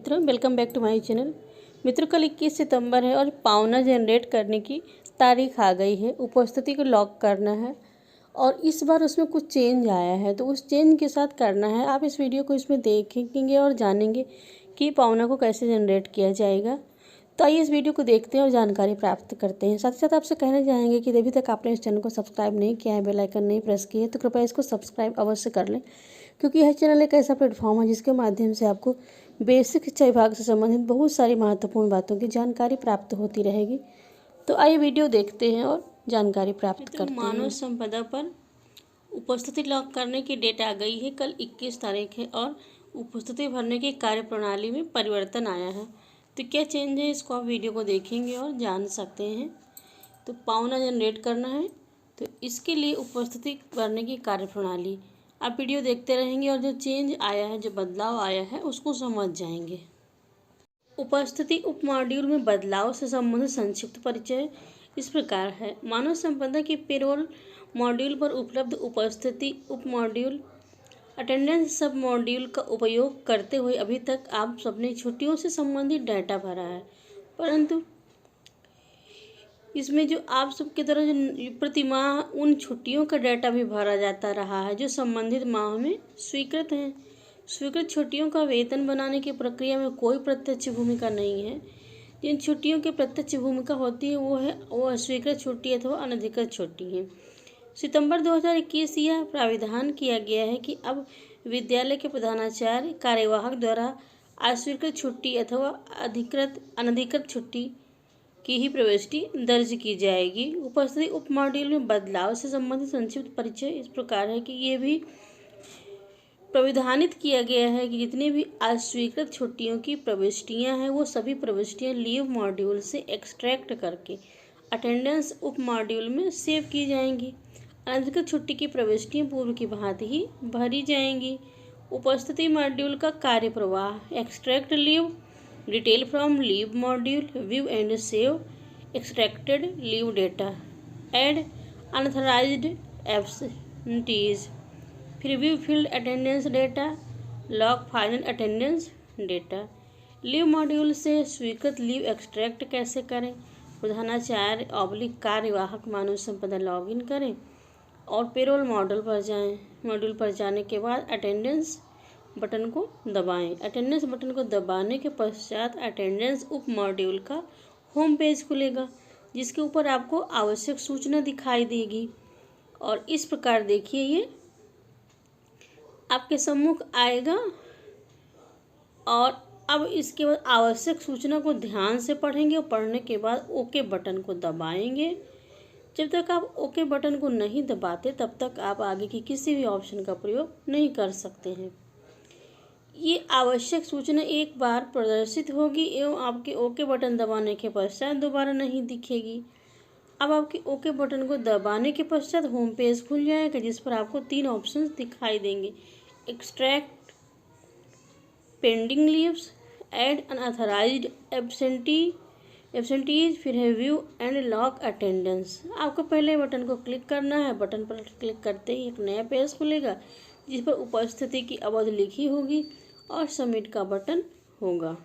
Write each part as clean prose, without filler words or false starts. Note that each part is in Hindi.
मित्रों, welcome back to my channel. मित्रों, कल 21 सितंबर है और पावना जनरेट करने की तारीख आ गई है। उपस्थिति को लॉक करना है और इस बार उसमें कुछ चेंज आया है, तो उस चेंज के साथ करना है। आप इस वीडियो को इसमें देखेंगे और जानेंगे कि पावना को कैसे जनरेट किया जाएगा। तो आइए इस वीडियो को देखते हैं और जानकारी प्राप्त करते हैं। साथ ही साथ आपसे कहना चाहेंगे कि अभी तक आपने इस चैनल को सब्सक्राइब नहीं किया है, बेल आइकन नहीं प्रेस किया है, तो कृपया इसको सब्सक्राइब अवश्य कर लें, क्योंकि यह चैनल एक ऐसा प्लेटफॉर्म है जिसके माध्यम से आपको बेसिक शिक्षा विभाग से संबंधित बहुत सारी महत्वपूर्ण बातों की जानकारी प्राप्त होती रहेगी। तो आइए वीडियो देखते हैं और जानकारी प्राप्त करते हैं। मानव संपदा पर उपस्थिति लॉक करने की डेट आ गई है। कल 21 तारीख है और उपस्थिति भरने की कार्यप्रणाली में परिवर्तन आया है। तो क्या चेंज है, इसको आप वीडियो को देखेंगे और जान सकते हैं। तो पावना जनरेट करना है, तो इसके लिए उपस्थिति भरने की कार्यप्रणाली आप वीडियो देखते रहेंगे और जो चेंज आया है, जो बदलाव आया है, उसको समझ जाएंगे। उपस्थिति उप मॉड्यूल में बदलाव से संबंधित संक्षिप्त परिचय इस प्रकार है। मानव संपदा के पेरोल मॉड्यूल पर उपलब्ध उपस्थिति उप मॉड्यूल अटेंडेंस सब मॉड्यूल का उपयोग करते हुए अभी तक आप सबने छुट्टियों से संबंधित डाटा भरा है, परंतु इसमें जो आप सबके द्वारा जो प्रति माह उन छुट्टियों का डाटा भी भरा जाता रहा है जो संबंधित माह में स्वीकृत हैं। स्वीकृत छुट्टियों का वेतन बनाने की प्रक्रिया में कोई प्रत्यक्ष भूमिका नहीं है। जिन छुट्टियों की प्रत्यक्ष भूमिका होती है वो अस्वीकृत छुट्टी अथवा अनधिकृत छुट्टी है। सितंबर 2021 यह प्राविधान किया गया है कि अब विद्यालय के प्रधानाचार्य कार्यवाहक द्वारा अस्वीकृत छुट्टी अथवा अनधिकृत छुट्टी की ही प्रविष्टि दर्ज की जाएगी। उपस्थिति उप मॉड्यूल में बदलाव से संबंधित संक्षिप्त परिचय इस प्रकार है कि ये भी प्राविधानित किया गया है कि जितनी भी अस्वीकृत छुट्टियों की प्रविष्टियां हैं वो सभी प्रविष्टियां लीव मॉड्यूल से एक्सट्रैक्ट करके अटेंडेंस उप मॉड्यूल में सेव की जाएंगी। अनधिकृत छुट्टी की प्रविष्टियां पूर्व की भांति ही भरी जाएंगी। उपस्थिति मॉड्यूल का कार्य प्रवाह: extract leave, detail from leave module, view and save extracted leave data, add unauthorised absentees, फिर view field attendance data, log final attendance data. Leave module से स्वीकृत लीव एक्सट्रैक्ट कैसे करें? प्रधानाचार्य कार्यवाहक मानव संपदा लॉगिन करें और पेरोल मॉड्यूल पर जाएं। मॉड्यूल पर जाने के बाद अटेंडेंस बटन को दबाएं। अटेंडेंस बटन को दबाने के पश्चात अटेंडेंस उप मॉड्यूल का होम पेज खुलेगा, जिसके ऊपर आपको आवश्यक सूचना दिखाई देगी और इस प्रकार देखिए ये आपके सम्मुख आएगा। और अब इसके बाद आवश्यक सूचना को ध्यान से पढ़ेंगे और पढ़ने के बाद ओके बटन को दबाएंगे। जब तक आप ओके बटन को नहीं दबाते तब तक आप आगे की किसी भी ऑप्शन का प्रयोग नहीं कर सकते हैं। ये आवश्यक सूचना एक बार प्रदर्शित होगी एवं आपके ओके बटन दबाने के पश्चात दोबारा नहीं दिखेगी। अब आपके ओके बटन को दबाने के पश्चात होम पेज खुल जाएगा, जिस पर आपको 3 ऑप्शंस दिखाई देंगे: extract pending leaves, add unauthorised absentees, फिर है व्यू एंड लॉग अटेंडेंस। आपको पहले बटन को क्लिक करना है। बटन पर क्लिक करते ही एक नया पेज खुलेगा जिस पर उपस्थिति की अवधि लिखी होगी और सबमिट का बटन होगा।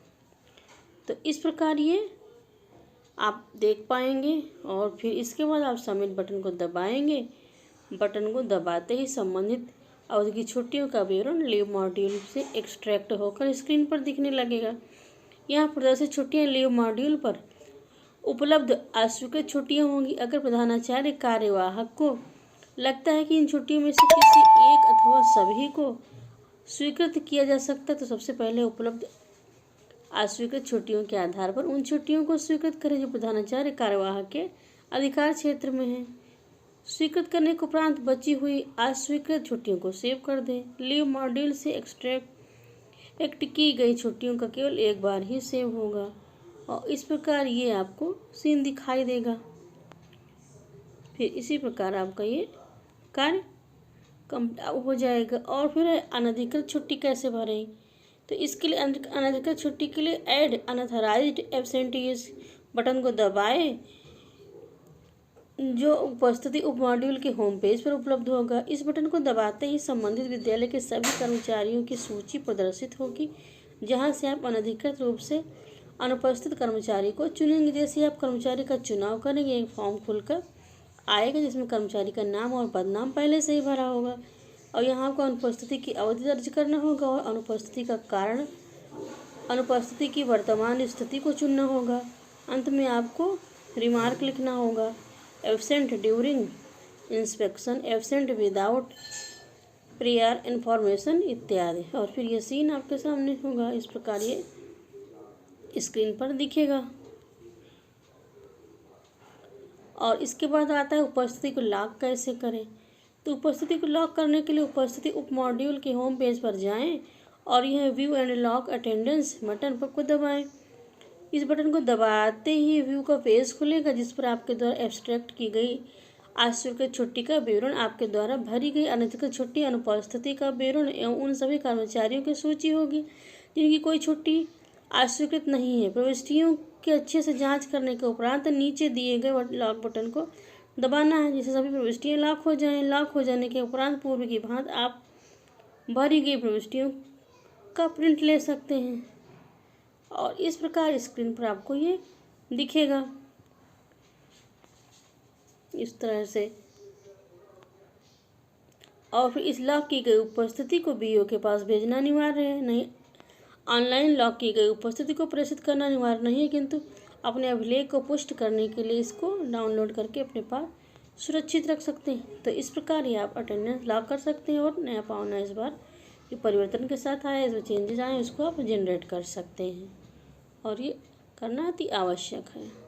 तो इस प्रकार ये आप देख पाएंगे और फिर इसके बाद आप सबमिट बटन को दबाएंगे। बटन को दबाते ही संबंधित अवधि की छुट्टियों का विवरण लीव मॉड्यूल से एक्सट्रैक्ट होकर स्क्रीन पर दिखने लगेगा। यहाँ प्रदर्शित छुट्टियाँ लीव मॉड्यूल पर उपलब्ध अस्वीकृत छुट्टियाँ होंगी। अगर प्रधानाचार्य कार्यवाहक को लगता है कि इन छुट्टियों में से किसी एक अथवा सभी को स्वीकृत किया जा सकता है तो सबसे पहले उपलब्ध अस्वीकृत छुट्टियों के आधार पर उन छुट्टियों को स्वीकृत करें जो प्रधानाचार्य कार्यवाहक के अधिकार क्षेत्र में हैं। स्वीकृत करने के उपरांत बची हुई अस्वीकृत छुट्टियों को सेव कर दें। लीव मॉड्यूल से एक्ट की गई छुट्टियों का केवल एक बार ही सेव होगा और इस प्रकार ये आपको सीन दिखाई देगा। फिर इसी प्रकार आपका ये कार्य हो जाएगा। और फिर अनधिकृत छुट्टी कैसे भरें? तो इसके लिए अनधिकृत छुट्टी के लिए ऐड अनऑथराइज्ड एब्सेंटीज बटन को दबाएं, जो उपस्थिति उप मॉड्यूल के होम पेज पर उपलब्ध होगा। इस बटन को दबाते ही संबंधित विद्यालय के सभी कर्मचारियों की सूची प्रदर्शित होगी जहां से आप अनधिकृत रूप से अनुपस्थित कर्मचारी को चुनेंगे। जैसे आप कर्मचारी का चुनाव करेंगे, एक फॉर्म खुलकर आएगा जिसमें कर्मचारी का नाम और पदनाम पहले से ही भरा होगा, और यहाँ आपको अनुपस्थिति की अवधि दर्ज करना होगा और अनुपस्थिति का कारण, अनुपस्थिति की वर्तमान स्थिति को चुनना होगा। अंत में आपको रिमार्क लिखना होगा, absent during inspection, absent without prior information इत्यादि। और फिर ये सीन आपके सामने होगा, इस प्रकार ये स्क्रीन पर दिखेगा। और इसके बाद आता है उपस्थिति को लॉक कैसे करें। तो उपस्थिति को लॉक करने के लिए उपस्थिति उप मॉड्यूल के होम पेज पर जाएं और यह view and lock attendance button पर को दबाएं। इस बटन को दबाते ही व्यू का पेज खुलेगा जिस पर आपके द्वारा एब्स्ट्रैक्ट की गई अस्वीकृत छुट्टी का विवरण, आपके द्वारा भरी गई अनधिकृत छुट्टी, अनुपस्थिति का विवरण एवं उन सभी कर्मचारियों की सूची होगी जिनकी कोई छुट्टी अस्वीकृत नहीं है। प्रविष्टियों की अच्छे से जांच करने के उपरांत नीचे दिए गए लॉक बटन को दबाना है, जिससे सभी प्रविष्टियाँ लॉक हो जाएं। लॉक हो जाने के उपरांत पूर्व की भांति आप भरी गई प्रविष्टियों का प्रिंट ले सकते हैं और इस प्रकार स्क्रीन पर आपको ये दिखेगा इस तरह से। और फिर इस लॉक की गई उपस्थिति को बीओ के पास भेजना अनिवार्य है, नहीं ऑनलाइन लॉक की गई उपस्थिति को प्रेषित करना अनिवार्य नहीं है, किंतु अपने अभिलेख को पुष्ट करने के लिए इसको डाउनलोड करके अपने पास सुरक्षित रख सकते हैं। तो इस प्रकार ही आप अटेंडेंस लॉक कर सकते हैं और नया पावना इस बार जो परिवर्तन के साथ आया, इसमें चेंजेस आए, उसको आप जनरेट कर सकते हैं और ये करना अति आवश्यक है।